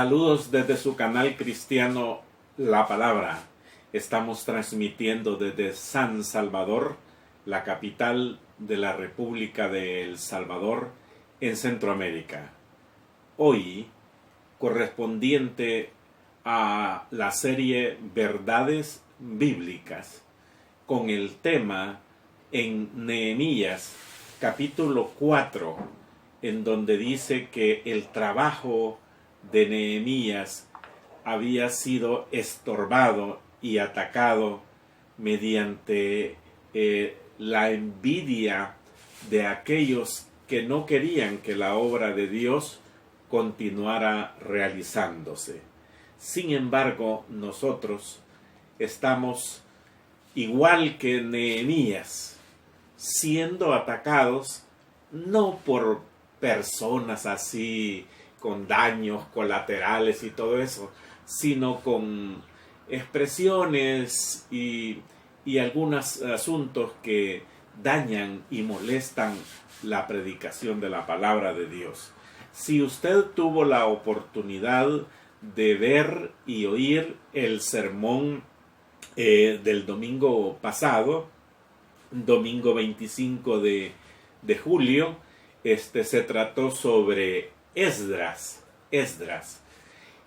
Saludos desde su canal cristiano La Palabra. Estamos transmitiendo desde San Salvador, la capital de la República de El Salvador, en Centroamérica. Hoy, correspondiente a la serie Verdades Bíblicas, con el tema en Nehemías, capítulo 4, en donde dice que el trabajo de Nehemías había sido estorbado y atacado mediante la envidia de aquellos que no querían que la obra de Dios continuara realizándose. Sin embargo, nosotros estamos igual que Nehemías, siendo atacados no por personas así con daños colaterales y todo eso, sino con expresiones y algunos asuntos que dañan y molestan la predicación de la palabra de Dios. Si usted tuvo la oportunidad de ver y oír el sermón del domingo pasado, domingo 25 de julio, se trató sobre Esdras.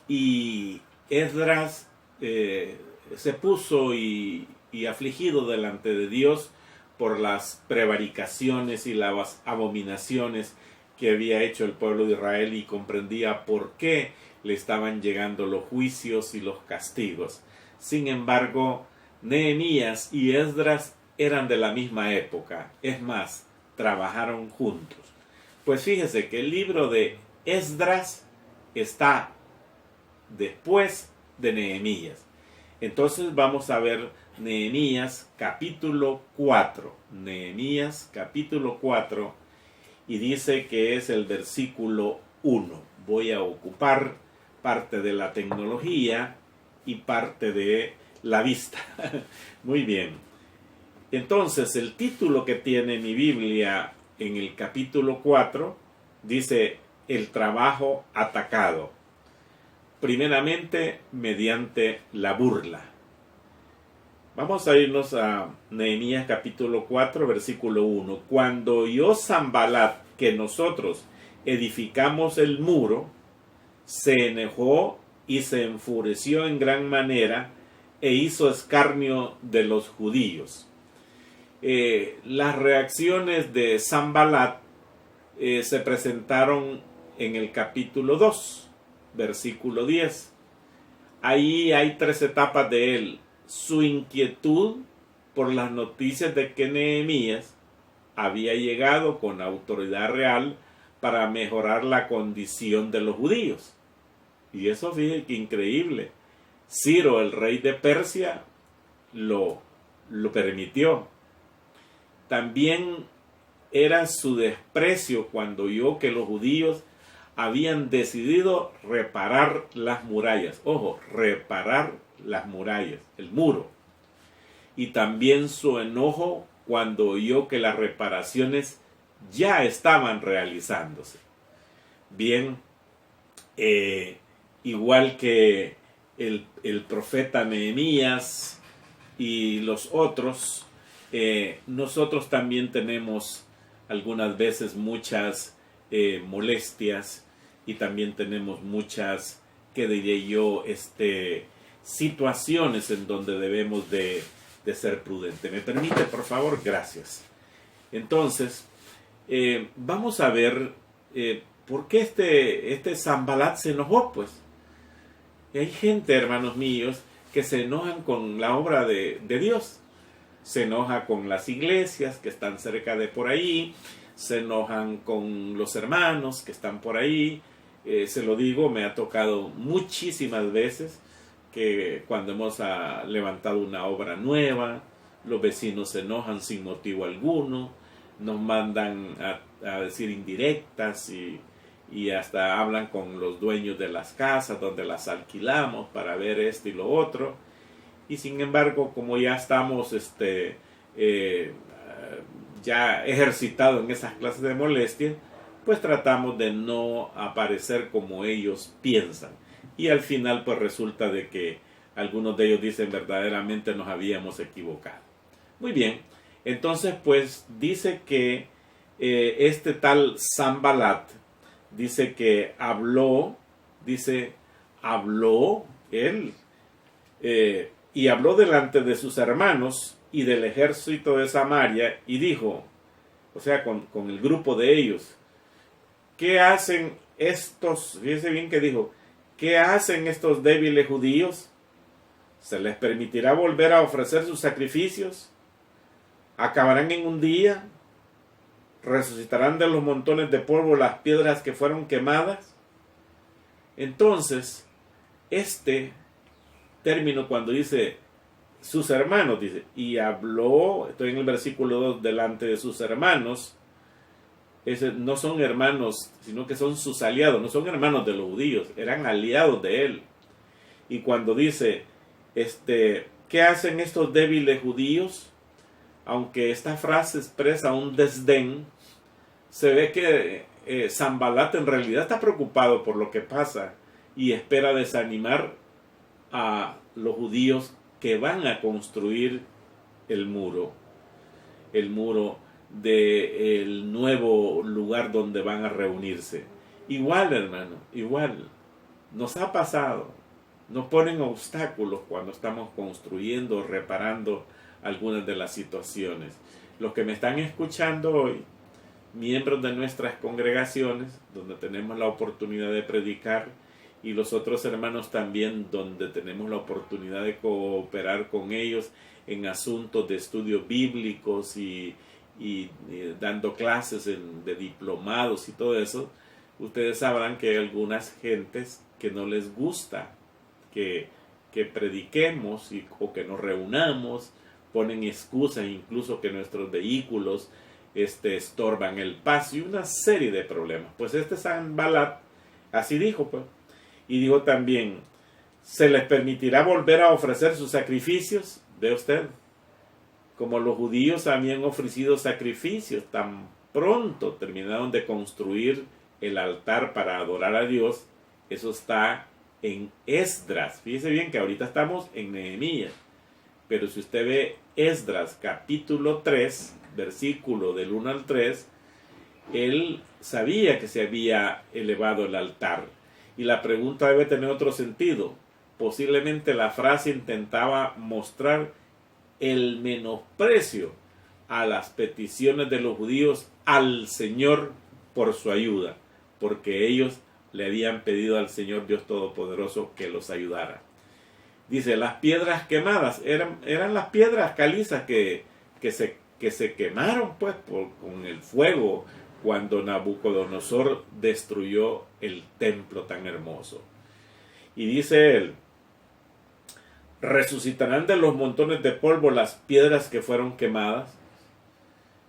Y Esdras se puso y afligido delante de Dios por las prevaricaciones y las abominaciones que había hecho el pueblo de Israel, y comprendía por qué le estaban llegando los juicios y los castigos. Sin embargo, Nehemías y Esdras eran de la misma época, es más, trabajaron juntos. Pues fíjese que el libro de Esdras está después de Nehemías. Entonces vamos a ver Nehemías capítulo 4. Nehemías capítulo 4, y dice que es el versículo 1. Voy a ocupar parte de la tecnología y parte de la vista. Muy bien. Entonces el título que tiene mi Biblia en el capítulo 4 dice: el trabajo atacado, primeramente mediante la burla. Vamos a irnos a Nehemías capítulo 4, versículo 1. Cuando oyó Sanbalat que nosotros edificamos el muro, se enojó y se enfureció en gran manera e hizo escarnio de los judíos. Las reacciones de Sanbalat se presentaron en el capítulo 2, versículo 10. Ahí hay tres etapas de él: su inquietud por las noticias de que Nehemías había llegado con autoridad real para mejorar la condición de los judíos. Y eso, fíjense que increíble. Ciro, el rey de Persia, lo permitió. También era su desprecio cuando oyó que los judíos habían decidido reparar las murallas. Ojo, reparar las murallas, el muro. Y también su enojo cuando oyó que las reparaciones ya estaban realizándose. Bien, igual que el profeta Nehemías y los otros, nosotros también tenemos algunas veces muchas molestias, y también tenemos muchas, que diré yo, situaciones en donde debemos de ser prudentes. ¿Me permite, por favor? Gracias. Entonces, vamos a ver por qué este Sanbalat se enojó, pues. Y hay gente, hermanos míos, que se enojan con la obra de Dios. Se enoja con las iglesias que están cerca de por ahí, se enojan con los hermanos que están por ahí. Se lo digo, me ha tocado muchísimas veces que cuando hemos levantado una obra nueva, los vecinos se enojan sin motivo alguno, nos mandan a decir indirectas y hasta hablan con los dueños de las casas donde las alquilamos para ver esto y lo otro. Y sin embargo, como ya estamos ya ejercitados en esas clases de molestias, pues tratamos de no aparecer como ellos piensan. y al final pues resulta de que algunos de ellos dicen verdaderamente nos habíamos equivocado. Muy bien, entonces pues dice que este tal Sanbalat dice que habló él y habló delante de sus hermanos y del ejército de Samaria y dijo, o sea, con el grupo de ellos, ¿qué hacen estos? Fíjense bien que dijo, ¿qué hacen estos débiles judíos? ¿Se les permitirá volver a ofrecer sus sacrificios? ¿Acabarán en un día? ¿Resucitarán de los montones de polvo las piedras que fueron quemadas? Entonces, este término cuando dice sus hermanos, dice, y habló, estoy en el versículo 2, delante de sus hermanos, no son hermanos, sino que son sus aliados, no son hermanos de los judíos, eran aliados de él. Y cuando dice, ¿qué hacen estos débiles judíos? Aunque esta frase expresa un desdén, se ve que Sanbalat en realidad está preocupado por lo que pasa y espera desanimar a los judíos que van a construir el muro del nuevo lugar donde van a reunirse. Igual, hermano, igual, nos ha pasado, nos ponen obstáculos cuando estamos construyendo, reparando algunas de las situaciones. Los que me están escuchando hoy, miembros de nuestras congregaciones, donde tenemos la oportunidad de predicar, y los otros hermanos también, donde tenemos la oportunidad de cooperar con ellos en asuntos de estudios bíblicos y dando clases de diplomados y todo eso, ustedes sabrán que hay algunas gentes que no les gusta que prediquemos o que nos reunamos, ponen excusas, incluso que nuestros vehículos estorban el paso y una serie de problemas. Pues Sanbalat así dijo, pues. Y dijo también, ¿se les permitirá volver a ofrecer sus sacrificios? ¿Ve usted? Como los judíos habían ofrecido sacrificios, tan pronto terminaron de construir el altar para adorar a Dios. Eso está en Esdras. Fíjese bien que ahorita estamos en Nehemías. Pero si usted ve Esdras capítulo 3, versículo del 1 al 3, él sabía que se había elevado el altar. Y la pregunta debe tener otro sentido. Posiblemente la frase intentaba mostrar el menosprecio a las peticiones de los judíos al Señor por su ayuda, porque ellos le habían pedido al Señor Dios Todopoderoso que los ayudara. Dice, las piedras quemadas eran las piedras calizas que se quemaron pues con el fuego cuando Nabucodonosor destruyó el templo tan hermoso. Y dice él, ¿resucitarán de los montones de polvo las piedras que fueron quemadas?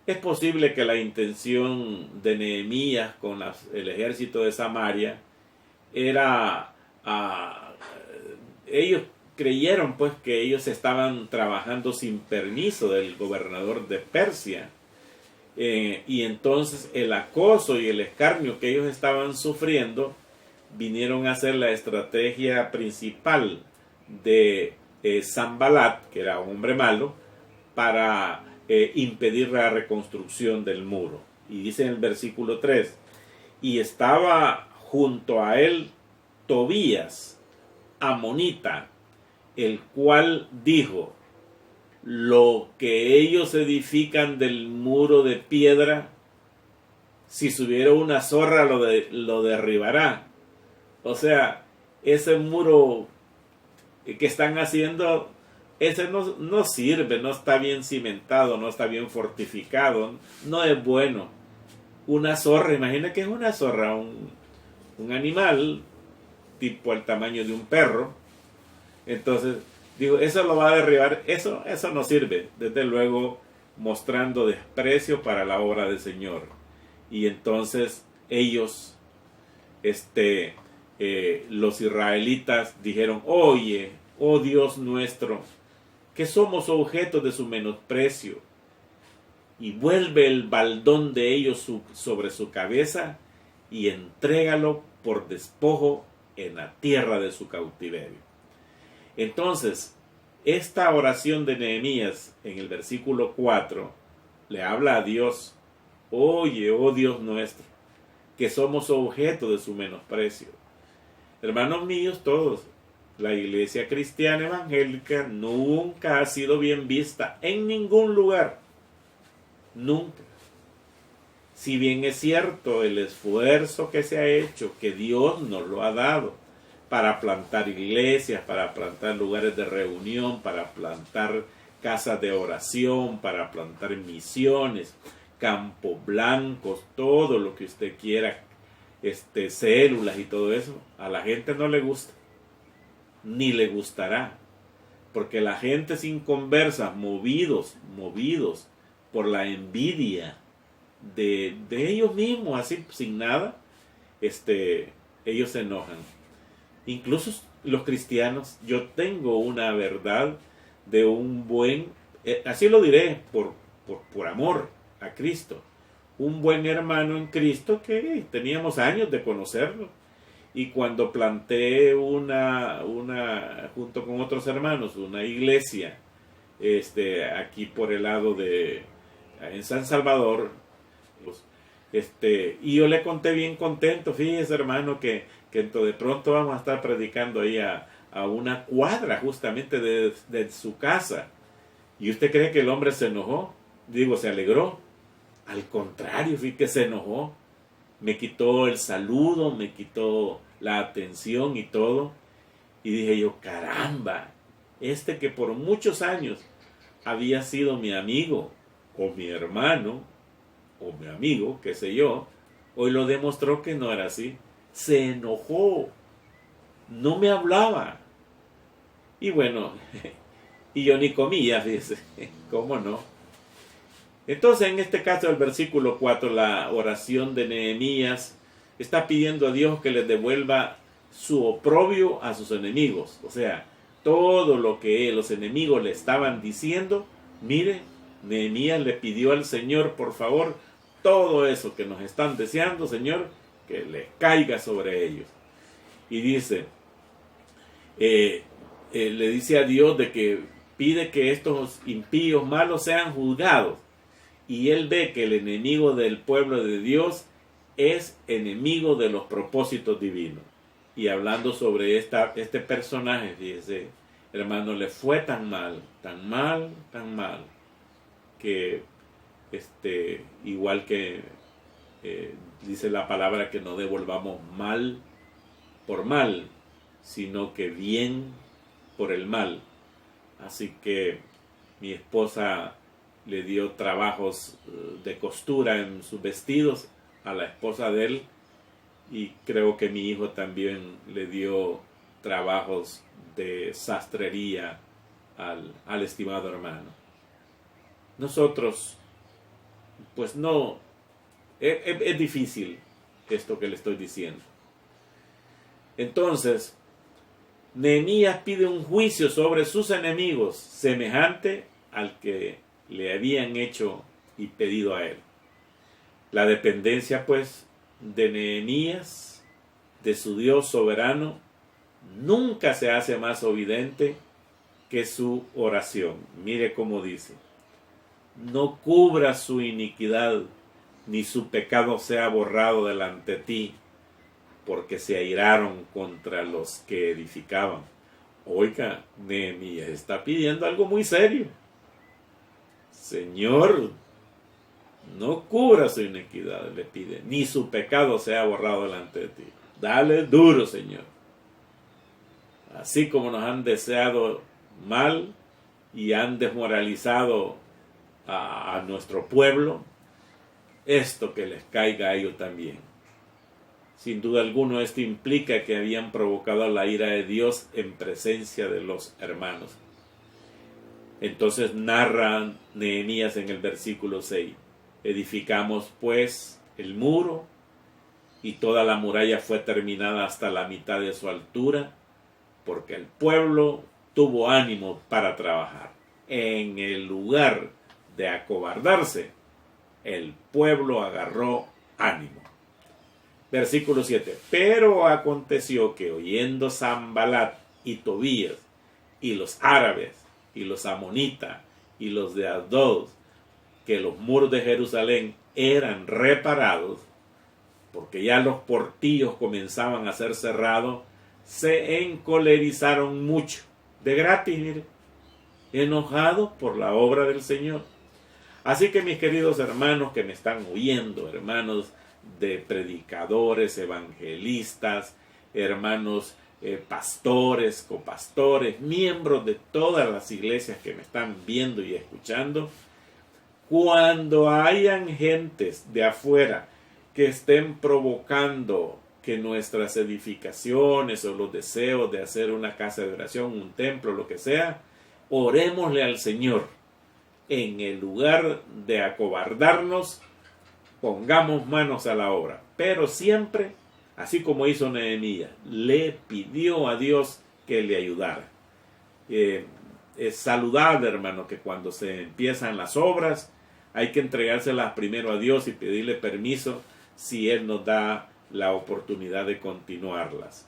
Es posible que la intención de Nehemías con el ejército de Samaria era, ellos creyeron pues que ellos estaban trabajando sin permiso del gobernador de Persia. Y entonces el acoso y el escarnio que ellos estaban sufriendo vinieron a ser la estrategia principal de Sanbalat, que era un hombre malo, para impedir la reconstrucción del muro. Y dice en el versículo 3, y estaba junto a él Tobías, amonita, el cual dijo, lo que ellos edifican del muro de piedra, si subiera una zorra lo derribará. O sea, ese muro que están haciendo, ese no sirve, no está bien cimentado, no está bien fortificado, no es bueno. Una zorra, imagina que es una zorra, un animal tipo el tamaño de un perro. Entonces, digo, eso lo va a derribar, eso no sirve, desde luego mostrando desprecio para la obra del Señor. Y entonces ellos, los israelitas dijeron, oye, oh Dios nuestro, que somos objeto de su menosprecio, y vuelve el baldón de ellos sobre su cabeza y entrégalo por despojo en la tierra de su cautiverio. Entonces, esta oración de Nehemías en el versículo 4 le habla a Dios: oye, oh Dios nuestro, que somos objeto de su menosprecio. Hermanos míos todos, la iglesia cristiana evangélica nunca ha sido bien vista en ningún lugar. Nunca. Si bien es cierto el esfuerzo que se ha hecho, que Dios nos lo ha dado, para plantar iglesias, para plantar lugares de reunión, para plantar casas de oración, para plantar misiones, campos blancos, todo lo que usted quiera, células y todo eso, a la gente no le gusta, ni le gustará, porque la gente sin conversas, movidos por la envidia de ellos mismos, así sin nada, ellos se enojan. Incluso los cristianos, yo tengo una verdad de un buen, así lo diré por amor a Cristo, un buen hermano en Cristo que teníamos años de conocerlo, y cuando planté junto con otros hermanos, una iglesia aquí por el lado en San Salvador, y yo le conté bien contento: fíjese, hermano, que de pronto vamos a estar predicando ahí a una cuadra justamente de su casa. ¿Y usted cree que el hombre se enojó? Digo, se alegró. Al contrario, fíjate que se enojó. Me quitó el saludo, me quitó la atención y todo. Y dije yo: caramba, que por muchos años había sido mi amigo, o mi hermano, o mi amigo, qué sé yo, hoy lo demostró que no era así. Se enojó, no me hablaba. Y bueno, y yo ni comía, fíjese, ¿cómo no? Entonces, en este caso, el versículo 4, la oración de Nehemías, está pidiendo a Dios que les devuelva su oprobio a sus enemigos. O sea, todo lo que los enemigos le estaban diciendo, mire, Nehemías le pidió al Señor: por favor, todo eso que nos están deseando, Señor, que les caiga sobre ellos. Y dice, le dice a Dios de que pide que estos impíos malos sean juzgados. Y él ve que el enemigo del pueblo de Dios es enemigo de los propósitos divinos. Y hablando sobre este personaje, fíjese, hermano, le fue tan mal, que igual que dice la palabra, que no devolvamos mal por mal, sino que bien por el mal. Así que mi esposa le dio trabajos de costura en sus vestidos a la esposa de él, y creo que mi hijo también le dio trabajos de sastrería al estimado hermano. Nosotros, pues no, es difícil esto que le estoy diciendo. Entonces, Nehemías pide un juicio sobre sus enemigos semejante al que le habían hecho y pedido a él. La dependencia, pues, de Nehemías, de su Dios soberano, nunca se hace más evidente que su oración. Mire cómo dice: no cubra su iniquidad, ni su pecado sea borrado delante de ti, porque se airaron contra los que edificaban. Oiga, Nehemías está pidiendo algo muy serio. Señor, no cubra su iniquidad, le pide, ni su pecado sea borrado delante de ti. Dale duro, Señor. Así como nos han deseado mal y han desmoralizado a nuestro pueblo, esto que les caiga a ellos también. Sin duda alguna, esto implica que habían provocado la ira de Dios en presencia de los hermanos. Entonces narra Nehemías en el versículo 6: edificamos pues el muro, y toda la muralla fue terminada hasta la mitad de su altura, porque el pueblo tuvo ánimo para trabajar. En el lugar de acobardarse, el pueblo agarró ánimo. Versículo 7. Pero aconteció que oyendo Sanbalat y Tobías y los árabes y los amonitas y los de Asdod que los muros de Jerusalén eran reparados, porque ya los portillos comenzaban a ser cerrados, se encolerizaron mucho, de gratis, mire, enojados por la obra del Señor. Así que mis queridos hermanos que me están oyendo, hermanos de predicadores, evangelistas, hermanos pastores, copastores, miembros de todas las iglesias que me están viendo y escuchando, cuando hayan gentes de afuera que estén provocando que nuestras edificaciones o los deseos de hacer una casa de oración, un templo, lo que sea, orémosle al Señor. En el lugar de acobardarnos, pongamos manos a la obra. Pero siempre, así como hizo Nehemías, le pidió a Dios que le ayudara. Es saludable, hermano, que cuando se empiezan las obras, hay que entregárselas primero a Dios y pedirle permiso si Él nos da la oportunidad de continuarlas.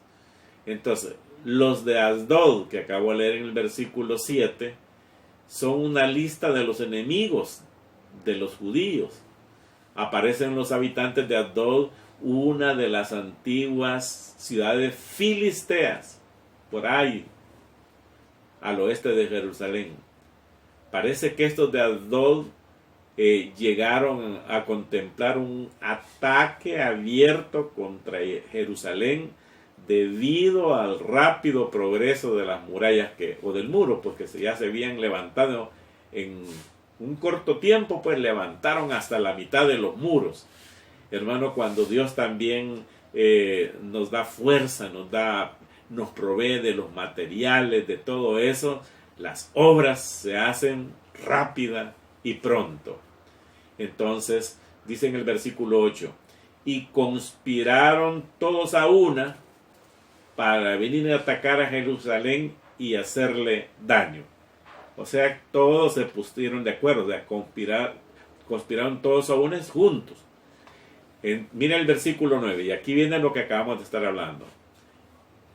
Entonces, los de Asdod, que acabo de leer en el versículo 7, son una lista de los enemigos de los judíos. Aparecen los habitantes de Asdod, una de las antiguas ciudades filisteas, por ahí, al oeste de Jerusalén. Parece que estos de Asdod llegaron a contemplar un ataque abierto contra Jerusalén debido al rápido progreso de las murallas o del muro, porque ya se habían levantado en un corto tiempo, pues levantaron hasta la mitad de los muros. Hermano, cuando Dios también nos da fuerza, nos provee de los materiales, de todo eso, las obras se hacen rápida y pronto. Entonces, dice en el versículo 8, y conspiraron todos a una para venir a atacar a Jerusalén y hacerle daño. O sea, todos se pusieron de acuerdo, conspiraron todos a una juntos. Mira el versículo 9, y aquí viene lo que acabamos de estar hablando.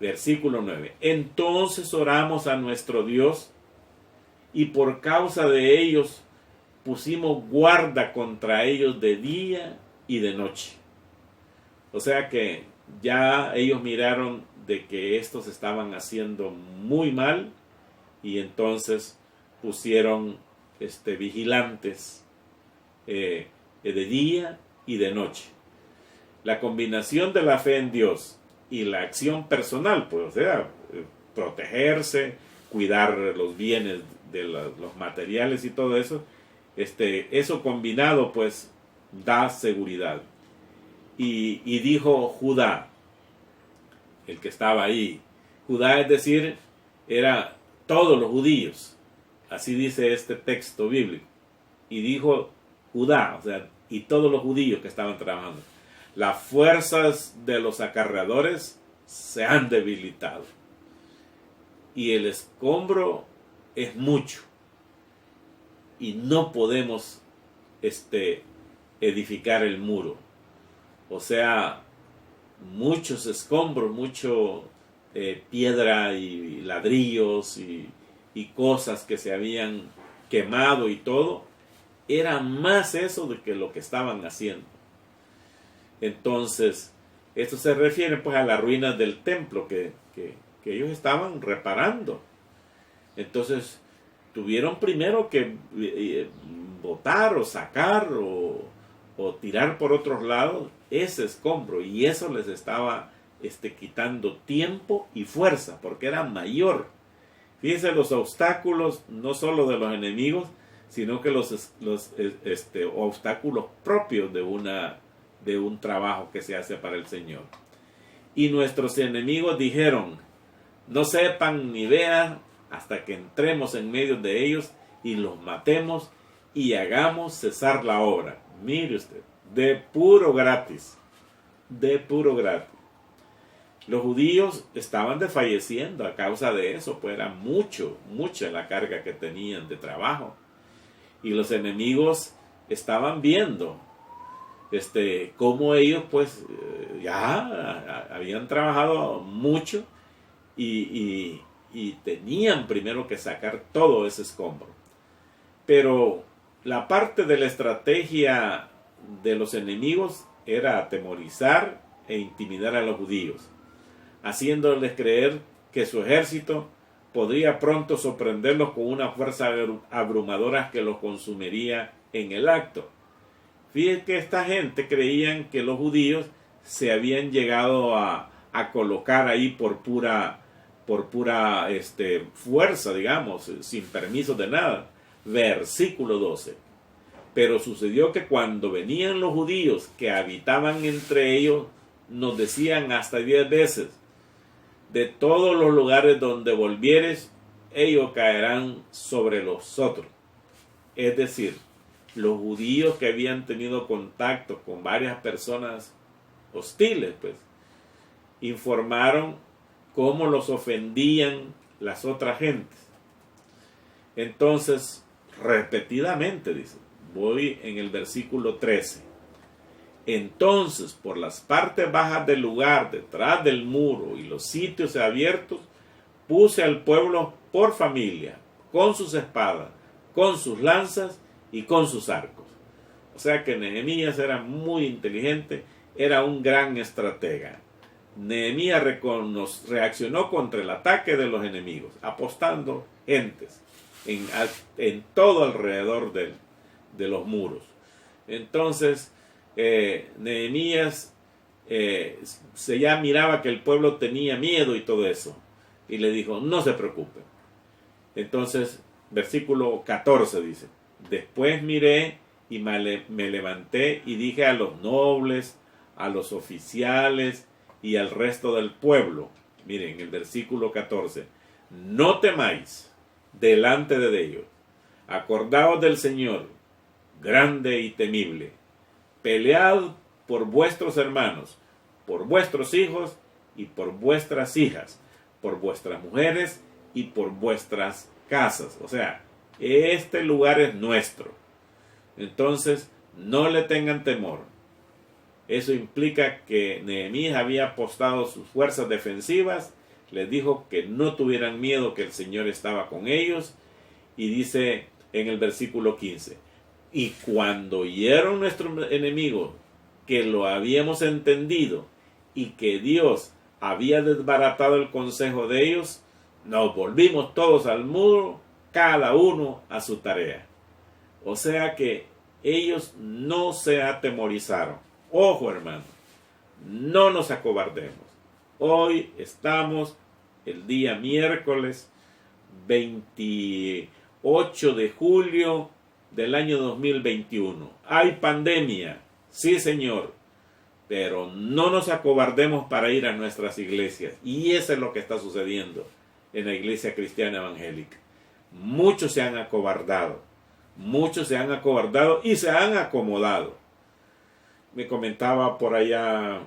Versículo 9. Entonces oramos a nuestro Dios, y por causa de ellos pusimos guarda contra ellos de día y de noche. O sea que ya ellos miraron de que estos estaban haciendo muy mal, y entonces pusieron vigilantes de día y de noche. La combinación de la fe en Dios y la acción personal, pues, o sea, protegerse, cuidar los bienes de los materiales y todo eso, eso combinado, pues, da seguridad. Y dijo Judá, el que estaba ahí. Judá, es decir, era todos los judíos. Así dice este texto bíblico. Y dijo Judá, o sea, y todos los judíos que estaban trabajando. Las fuerzas de los acarreadores se han debilitado. Y el escombro es mucho. Y no podemos edificar el muro. O sea, muchos escombros, mucho piedra y ladrillos y cosas que se habían quemado y todo, era más eso de que lo que estaban haciendo. Entonces, esto se refiere pues a las ruinas del templo que ellos estaban reparando. Entonces, tuvieron primero que botar o sacar o tirar por otros lados ese escombro, y eso les estaba quitando tiempo y fuerza, porque era mayor. Fíjense los obstáculos, no solo de los enemigos, sino que los obstáculos propios de un trabajo que se hace para el Señor. Y nuestros enemigos dijeron, no sepan ni vean hasta que entremos en medio de ellos y los matemos y hagamos cesar la obra. Mire usted, de puro gratis, de puro gratis. Los judíos estaban desfalleciendo a causa de eso, pues era mucha la carga que tenían de trabajo. Y los enemigos estaban viendo cómo ellos pues ya habían trabajado mucho y tenían primero que sacar todo ese escombro. Pero la parte de la estrategia de los enemigos era atemorizar e intimidar a los judíos, haciéndoles creer que su ejército podría pronto sorprenderlos con una fuerza abrumadora que los consumiría en el acto. Fíjense que esta gente creían que los judíos se habían llegado a colocar ahí por pura fuerza, digamos, sin permiso de nada. Versículo 12. Pero sucedió que cuando venían los judíos que habitaban entre ellos, nos decían hasta 10 veces: de todos los lugares donde volvieres, ellos caerán sobre los otros. Es decir, los judíos que habían tenido contacto con varias personas hostiles, pues, informaron cómo los ofendían las otras gentes. Entonces, repetidamente, dice, voy en el versículo 13. Entonces, por las partes bajas del lugar, detrás del muro y los sitios abiertos, puse al pueblo por familia, con sus espadas, con sus lanzas y con sus arcos. O sea que Nehemías era muy inteligente, era un gran estratega. Nehemías reaccionó contra el ataque de los enemigos, apostando gentes en todo alrededor de los muros. Entonces, Nehemías se ya miraba que el pueblo tenía miedo y todo eso, y le dijo: no se preocupen. Entonces, versículo 14 dice: después miré y me levanté y dije a los nobles, a los oficiales y al resto del pueblo, miren el versículo 14: no temáis delante de ellos, acordaos del Señor, grande y temible. Pelead por vuestros hermanos, por vuestros hijos y por vuestras hijas, por vuestras mujeres y por vuestras casas. O sea, este lugar es nuestro. Entonces, no le tengan temor. Eso implica que Nehemías había apostado sus fuerzas defensivas, les dijo que no tuvieran miedo, que el Señor estaba con ellos, y dice en el versículo 15: y cuando oyeron nuestros enemigos que lo habíamos entendido y que Dios había desbaratado el consejo de ellos, nos volvimos todos al muro, cada uno a su tarea. O sea que ellos no se atemorizaron. Ojo, hermano, no nos acobardemos. Hoy estamos el día miércoles 28 de julio del año 2021. Hay pandemia, sí señor, pero no nos acobardemos para ir a nuestras iglesias. Y eso es lo que está sucediendo en la iglesia cristiana evangélica. Muchos se han acobardado y se han acomodado. Me comentaba por allá,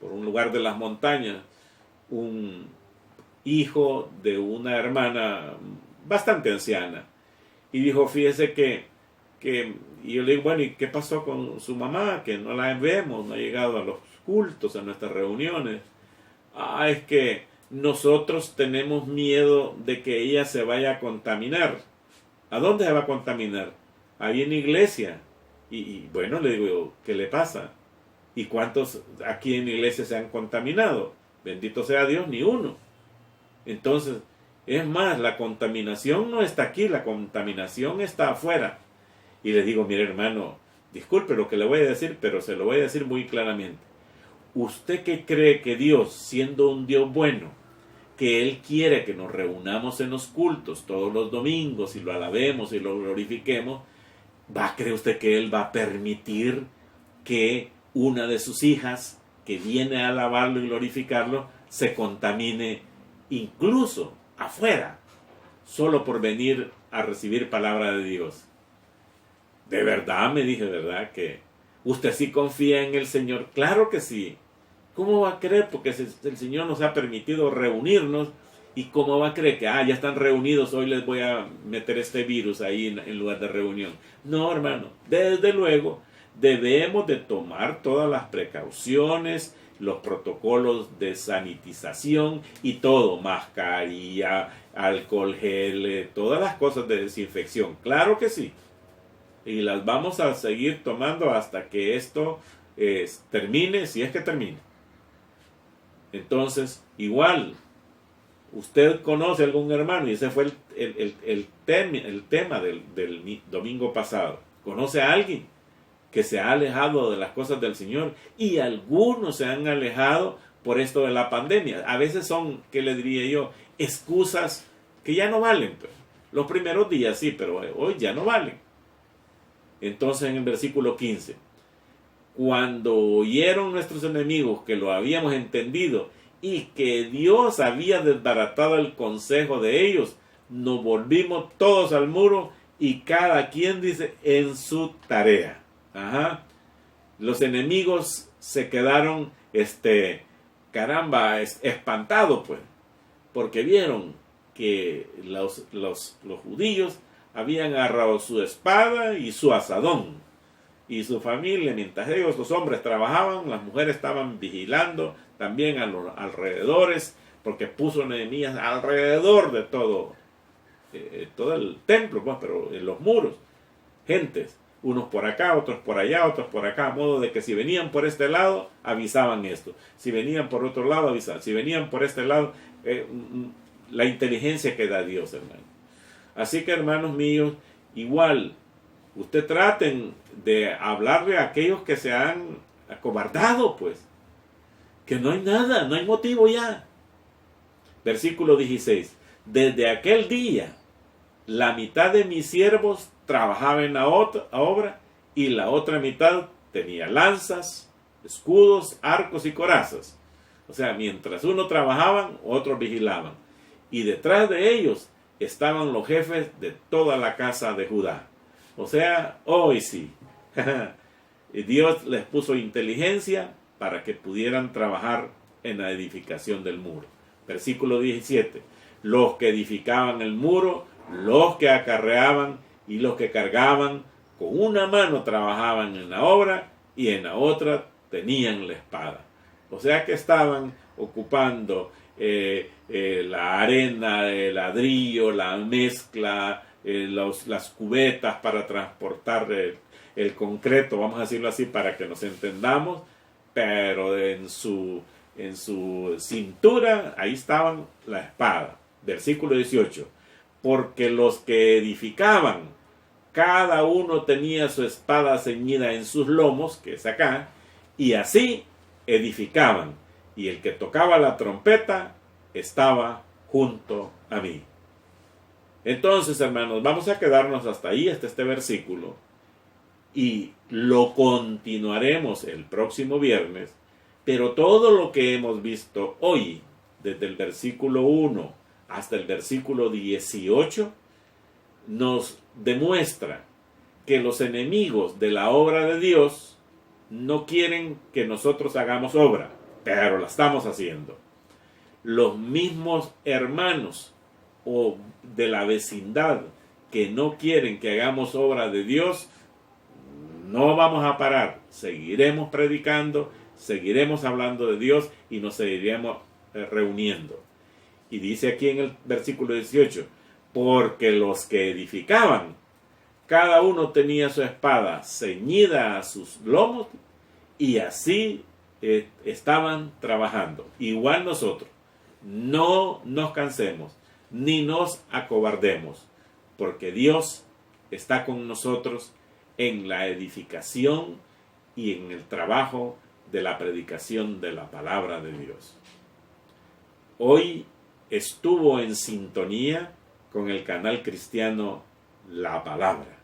por un lugar de las montañas, un hijo de una hermana bastante anciana, y dijo: fíjese y yo le digo: bueno, ¿y qué pasó con su mamá? Que no la vemos, no ha llegado a los cultos, a nuestras reuniones. Es que nosotros tenemos miedo de que ella se vaya a contaminar. ¿A dónde se va a contaminar? Ahí en la iglesia. Y bueno, le digo: ¿qué le pasa? ¿Y cuántos aquí en la iglesia se han contaminado? Bendito sea Dios, ni uno. Entonces, es más, la contaminación no está aquí, la contaminación está afuera. Y le digo: mire, hermano, disculpe lo que le voy a decir, pero se lo voy a decir muy claramente. ¿Usted qué cree que Dios, siendo un Dios bueno, que Él quiere que nos reunamos en los cultos todos los domingos y lo alabemos y lo glorifiquemos, cree usted que Él va a permitir que una de sus hijas que viene a alabarlo y glorificarlo se contamine incluso afuera, solo por venir a recibir palabra de Dios? De verdad, me dije, ¿verdad? Que usted sí confía en el Señor. Claro que sí. ¿Cómo va a creer? Porque el Señor nos ha permitido reunirnos. ¿Y cómo va a creer que ya están reunidos, hoy les voy a meter este virus ahí en lugar de reunión? No, hermano, desde luego debemos de tomar todas las precauciones, los protocolos de sanitización y todo, mascarilla, alcohol gel, todas las cosas de desinfección. Claro que sí. Y las vamos a seguir tomando hasta que esto termine, si es que termine. Entonces, igual, usted conoce a algún hermano, y ese fue el tema del domingo pasado. Conoce a alguien que se ha alejado de las cosas del Señor, y algunos se han alejado por esto de la pandemia. A veces son, ¿qué le diría yo?, excusas que ya no valen. Pues. Los primeros días sí, pero hoy ya no valen. Entonces en el versículo 15, cuando oyeron nuestros enemigos que lo habíamos entendido y que Dios había desbaratado el consejo de ellos, nos volvimos todos al muro y cada quien, dice, en su tarea. Ajá. Los enemigos se quedaron, espantados, pues, porque vieron que los judíos habían agarrado su espada y su asadón, y su familia, mientras ellos, los hombres, trabajaban, las mujeres estaban vigilando también a los alrededores, porque puso Nehemías alrededor de todo el templo, pues, pero en los muros, gentes, unos por acá, otros por allá, otros por acá, a modo de que si venían por este lado, avisaban esto, si venían por otro lado, avisaban, si venían por este lado, la inteligencia que da Dios, hermano. Así que, hermanos míos, igual, usted traten de hablarle a aquellos que se han acobardado, pues, que no hay nada, no hay motivo ya. Versículo 16, desde aquel día, la mitad de mis siervos trabajaba en la obra y la otra mitad tenía lanzas, escudos, arcos y corazas. O sea, mientras uno trabajaban, otros vigilaban. Y detrás de ellos estaban los jefes de toda la casa de Judá. O sea, hoy sí. Dios les puso inteligencia para que pudieran trabajar en la edificación del muro. Versículo 17. Los que edificaban el muro, los que acarreaban y los que cargaban, con una mano trabajaban en la obra y en la otra tenían la espada. O sea que estaban ocupando la arena, el ladrillo, la mezcla, las cubetas para transportar el concreto, vamos a decirlo así para que nos entendamos, pero en su cintura ahí estaban la espada. Versículo 18, porque los que edificaban, cada uno tenía su espada ceñida en sus lomos, que es acá, y así edificaban, y el que tocaba la trompeta estaba junto a mí. Entonces, hermanos, vamos a quedarnos hasta ahí, hasta este versículo, y lo continuaremos el próximo viernes, pero todo lo que hemos visto hoy, desde el versículo 1 hasta el versículo 18, nos demuestra que los enemigos de la obra de Dios no quieren que nosotros hagamos obra, pero la estamos haciendo. Los mismos hermanos o de la vecindad que no quieren que hagamos obra de Dios, no vamos a parar, seguiremos predicando, seguiremos hablando de Dios y nos seguiremos reuniendo. Y dice aquí en el versículo 18, porque los que edificaban, cada uno tenía su espada ceñida a sus lomos y así estaban trabajando. Igual nosotros, no nos cansemos ni nos acobardemos, porque Dios está con nosotros en la edificación y en el trabajo de la predicación de la palabra de Dios. Hoy estuvo en sintonía con el canal cristiano La Palabra.